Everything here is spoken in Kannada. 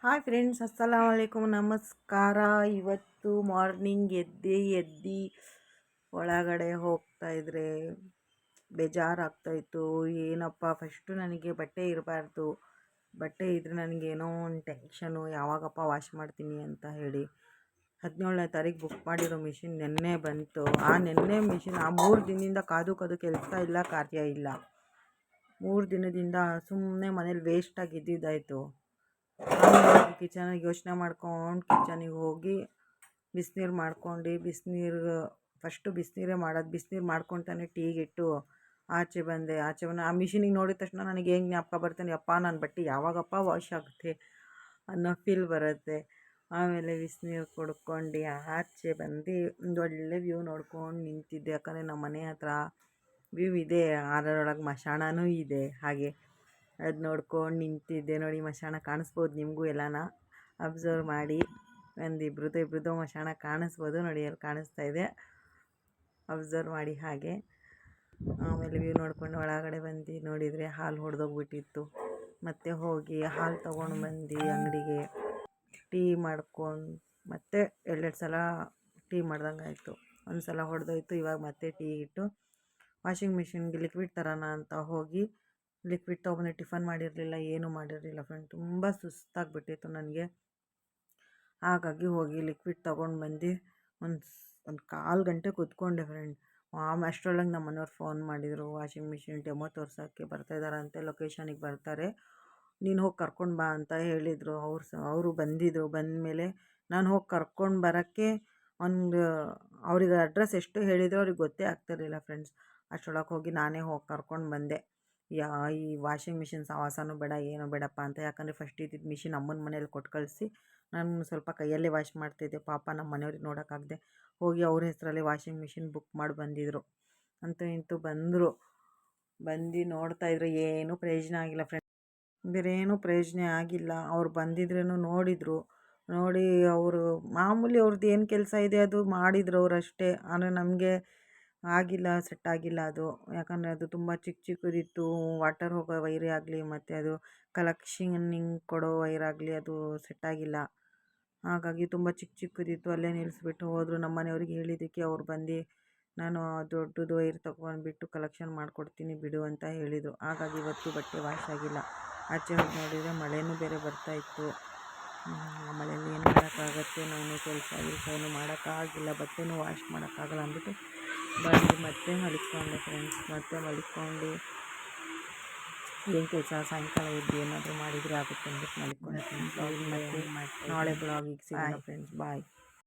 ಹಾಯ್ ಫ್ರೆಂಡ್ಸ್, ಅಸ್ಸಲಾಮ್ ವಲೈಕುಮ್, ನಮಸ್ಕಾರ. ಇವತ್ತು ಮಾರ್ನಿಂಗ್ ಎದ್ದು ಒಳಗಡೆ ಹೋಗ್ತಾಯಿದ್ರೆ ಬೇಜಾರಾಗ್ತಾಯಿತ್ತು. ಏನಪ್ಪ, ಫಸ್ಟು ನನಗೆ ಬಟ್ಟೆ ಇರಬಾರ್ದು, ಬಟ್ಟೆ ಇದ್ದರೆ ನನಗೇನೋ ಒಂದು ಟೆನ್ಷನು, ಯಾವಾಗಪ್ಪ ವಾಶ್ ಮಾಡ್ತೀನಿ ಅಂತ ಹೇಳಿ 17ನೇ ತಾರೀಕು ಬುಕ್ ಮಾಡಿರೋ ಮಿಷಿನ್ ನೆನ್ನೆ ಬಂತು. ನೆನ್ನೆ ಮಿಷಿನ್ 3 ದಿನದಿಂದ ಕಾದು ಕೆಲಸ ಇಲ್ಲ, ಕಾರ್ಯ ಇಲ್ಲ. 3 ದಿನದಿಂದ ಸುಮ್ಮನೆ ಮನೇಲಿ ವೇಸ್ಟಾಗಿ ಇದ್ದಿದ್ದಾಯಿತು. ಆಮೇಲೆ ಕಿಚನಿಗೆ ಯೋಚನೆ ಮಾಡ್ಕೊಂಡು ಕಿಚನಿಗೆ ಹೋಗಿ ಬಿಸಿನೀರು ಮಾಡ್ಕೊಂಡು ಫಸ್ಟು ಬಿಸಿನೀರೇ ಮಾಡೋದು. ಬಿಸಿನೀರು ಮಾಡ್ಕೊತಾನೆ ಟೀಗಿಟ್ಟು ಆಚೆ ಬಂದೆ. ಆ ಮಿಷಿನಿಗೆ ನೋಡಿದ ತಕ್ಷಣ ನನಗೆ ಹೆಂಗೆ ಜ್ಞಾಪಕ ಬರ್ತಾನೆ, ಅಪ್ಪ ನನ್ನ ಬಟ್ಟೆ ಯಾವಾಗಪ್ಪ ವಾಶ್ ಆಗುತ್ತೆ ಅನ್ನೋ ಫೀಲ್ ಬರುತ್ತೆ. ಆಮೇಲೆ ಬಿಸಿನೀರು ಕುಡ್ಕೊಂಡು ಆಚೆ ಬಂದು ಒಂದು ಒಳ್ಳೆ ವ್ಯೂ ನೋಡ್ಕೊಂಡು ನಿಂತಿದ್ದೆ. ಯಾಕಂದರೆ ನಮ್ಮ ಮನೆ ಹತ್ರ ವ್ಯೂ ಇದೆ, ಅದರೊಳಗೆ ಮಶಾಣನೂ ಇದೆ. ಹಾಗೆ ಅದು ನೋಡ್ಕೊಂಡು ನಿಂತಿದ್ದೆ. ನೋಡಿ, ಮಶಾಣ ಕಾಣಿಸ್ಬೋದು ನಿಮಗೂ, ಎಲ್ಲನ ಅಬ್ಸರ್ವ್ ಮಾಡಿ. ಇಬ್ರದ್ದು ಮಶಾಣ ಕಾಣಿಸ್ಬೋದು ನೋಡಿ, ಅಲ್ಲಿ ಕಾಣಿಸ್ತಾ ಇದೆ, ಅಬ್ಸರ್ವ್ ಮಾಡಿ ಹಾಗೆ. ಆಮೇಲೆ ವ್ಯೂ ನೋಡ್ಕೊಂಡು ಒಳಗಡೆ ಬಂದು ನೋಡಿದರೆ ಹಾಲು ಹೊಡೆದೋಗ್ಬಿಟ್ಟಿತ್ತು. ಮತ್ತೆ ಹೋಗಿ ಹಾಲು ತೊಗೊಂಡು ಬಂದು ಅಂಗಡಿಗೆ ಟೀ ಮಾಡ್ಕೊಂಡು ಮತ್ತೆ 2 ಸಲ ಟೀ ಮಾಡ್ದಂಗೆ ಆಯಿತು. ಒಂದು ಸಲ ಹೊಡೆದೋಯ್ತು. ಇವಾಗ ಮತ್ತೆ ಟೀ ಇಟ್ಟು ವಾಷಿಂಗ್ ಮಿಷಿನ್ಗೆ ಲಿಕ್ವಿಡ್ ತರೋಣ ಅಂತ ಹೋಗಿ ಲಿಕ್ವಿಡ್ ತೊಗೊಂಡು ಟಿಫನ್ ಮಾಡಿರಲಿಲ್ಲ, ಏನೂ ಮಾಡಿರಲಿಲ್ಲ ಫ್ರೆಂಡ್. ತುಂಬ ಸುಸ್ತಾಗಿಬಿಟ್ಟಿತ್ತು ನನಗೆ. ಹಾಗಾಗಿ ಹೋಗಿ ಲಿಕ್ವಿಡ್ ತೊಗೊಂಡು ಬಂದು ಒಂದು 1/4 ಗಂಟೆ ಕೂತ್ಕೊಂಡೆ ಫ್ರೆಂಡ್. ಅಷ್ಟರೊಳಗೆ ನಮ್ಮ ಮನೆಯವ್ರು ಫೋನ್ ಮಾಡಿದರು, ವಾಷಿಂಗ್ ಮಿಷಿನ್ ಡೆಮೋ ತೋರ್ಸೋಕ್ಕೆ ಬರ್ತಾಯಿದ್ದಾರಂತೆ, ಲೊಕೇಶನಿಗೆ ಬರ್ತಾರೆ, ನೀನು ಹೋಗಿ ಕರ್ಕೊಂಡು ಬಾ ಅಂತ ಹೇಳಿದರು. ಅವರು ಬಂದಿದ್ದರು. ಬಂದಮೇಲೆ ನಾನು ಹೋಗಿ ಕರ್ಕೊಂಡು ಬರೋಕ್ಕೆ ಅವ್ರಿಗೆ ಅಡ್ರೆಸ್ ಎಷ್ಟು ಹೇಳಿದ್ರು ಅವ್ರಿಗೆ ಗೊತ್ತೇ ಆಗ್ತಿರಲಿಲ್ಲ ಫ್ರೆಂಡ್ಸ್. ಅಷ್ಟರೊಳಗೆ ಹೋಗಿ ನಾನೇ ಹೋಗಿ ಕರ್ಕೊಂಡು ಬಂದೆ. ಈ ವಾಷಿಂಗ್ ಮಿಷಿನ್ ಸಹವಾಸನೂ ಬೇಡ, ಏನೂ ಬೇಡಪ್ಪ ಅಂತ. ಯಾಕಂದರೆ ಫಸ್ಟ್ ಇದ್ದಿದ್ದು ಮಿಷಿನ್ ಅಮ್ಮನ ಮನೇಲಿ ಕೊಟ್ಟು ಕಳಿಸಿ ನಾನು ಸ್ವಲ್ಪ ಕೈಯಲ್ಲೇ ವಾಶ್ ಮಾಡ್ತಿದ್ದೆ. ಪಾಪ ನಮ್ಮ ಮನೆಯವ್ರಿಗೆ ನೋಡೋಕ್ಕಾಗದೆ ಹೋಗಿ ಅವ್ರ ಹೆಸರಲ್ಲಿ ವಾಷಿಂಗ್ ಮಿಷಿನ್ ಬುಕ್ ಮಾಡಿ ಬಂದಿದ್ದರು. ಅಂತೂ ಇಂತೂ ಬಂದರು. ಬಂದು ನೋಡ್ತಾಯಿದ್ರು, ಏನೂ ಪ್ರಯೋಜನ ಆಗಿಲ್ಲ ಫ್ರೆಂಡ್. ಬೇರೇನೂ ಪ್ರಯೋಜನ ಆಗಿಲ್ಲ. ಅವ್ರು ಬಂದಿದ್ರೇನು ನೋಡಿದರು. ನೋಡಿ ಅವರು ಮಾಮೂಲಿ ಅವ್ರದ್ದು ಏನು ಕೆಲಸ ಇದೆ ಅದು ಮಾಡಿದ್ರು ಅವರಷ್ಟೇ. ಆದರೆ ನಮಗೆ ಆಗಿಲ್ಲ, ಸೆಟ್ ಆಗಿಲ್ಲ ಅದು. ಯಾಕಂದರೆ ಅದು ತುಂಬ ಚಿಕ್ಕದಿತ್ತು. ವಾಟರ್ ಹೋಗೋ ವೈರೇ ಆಗಲಿ ಮತ್ತು ಅದು ಕಲೆಕ್ಷನಿಂಗ್ ಕೊಡೋ ವೈರಾಗಲಿ ಅದು ಸೆಟ್ಟಾಗಿಲ್ಲ. ಹಾಗಾಗಿ ತುಂಬ ಚಿಕ್ಕದಿತ್ತು. ಅಲ್ಲೇ ನಿಲ್ಲಿಸ್ಬಿಟ್ಟು ಹೋದರು. ನಮ್ಮ ಮನೆಯವ್ರಿಗೆ ಹೇಳಿದ್ದಕ್ಕೆ ಅವ್ರು ಬಂದು ನಾನು ದೊಡ್ಡದು ವೈರ್ ತೊಗೊಂಡ್ಬಿಟ್ಟು ಕಲೆಕ್ಷನ್ ಮಾಡಿಕೊಡ್ತೀನಿ ಬಿಡು ಅಂತ ಹೇಳಿದರು. ಹಾಗಾಗಿ ಇವತ್ತು ಬಟ್ಟೆ ವಾಶ್ ಆಗಿಲ್ಲ. ಆಚೆ ಹೋಗಿ ನೋಡಿದರೆ ಮಳೆನೂ ಬೇರೆ ಬರ್ತಾಯಿತ್ತು. ಮಳೆಯಲ್ಲಿ ಏನು ಮಾಡೋಕ್ಕಾಗತ್ತೆ, ನಾನು ಕೆಲಸ ಏನು ಮಾಡೋಕ್ಕಾಗಿಲ್ಲ, ಬಟ್ಟೆನೂ ವಾಶ್ ಮಾಡೋಕ್ಕಾಗಲ್ಲ ಅಂದ್ಬಿಟ್ಟು ಬಂದು ಮತ್ತೆ ಮಲ್ಕೊಂಡೆ ಫ್ರೆಂಡ್ಸ್. ಮತ್ತೆ ಮಲ್ಕೊಂಡು ಏನು ಕೆಲಸ, ಸಾಯಂಕಾಲ ಎದ್ದು ಏನಾದರೂ ಮಾಡಿದರೆ ಆಗುತ್ತೆ ಅಂದ್ಬಿಟ್ಟು ಮಲ್ಕೊಂಡೆ ಫ್ರೆಂಡ್ಸ್. ಮತ್ತೆ ನಾಳೆ ಬ್ಲಾಗಿಗೆ ಸಿಗೋಣ ಫ್ರೆಂಡ್ಸ್. ಬಾಯ್.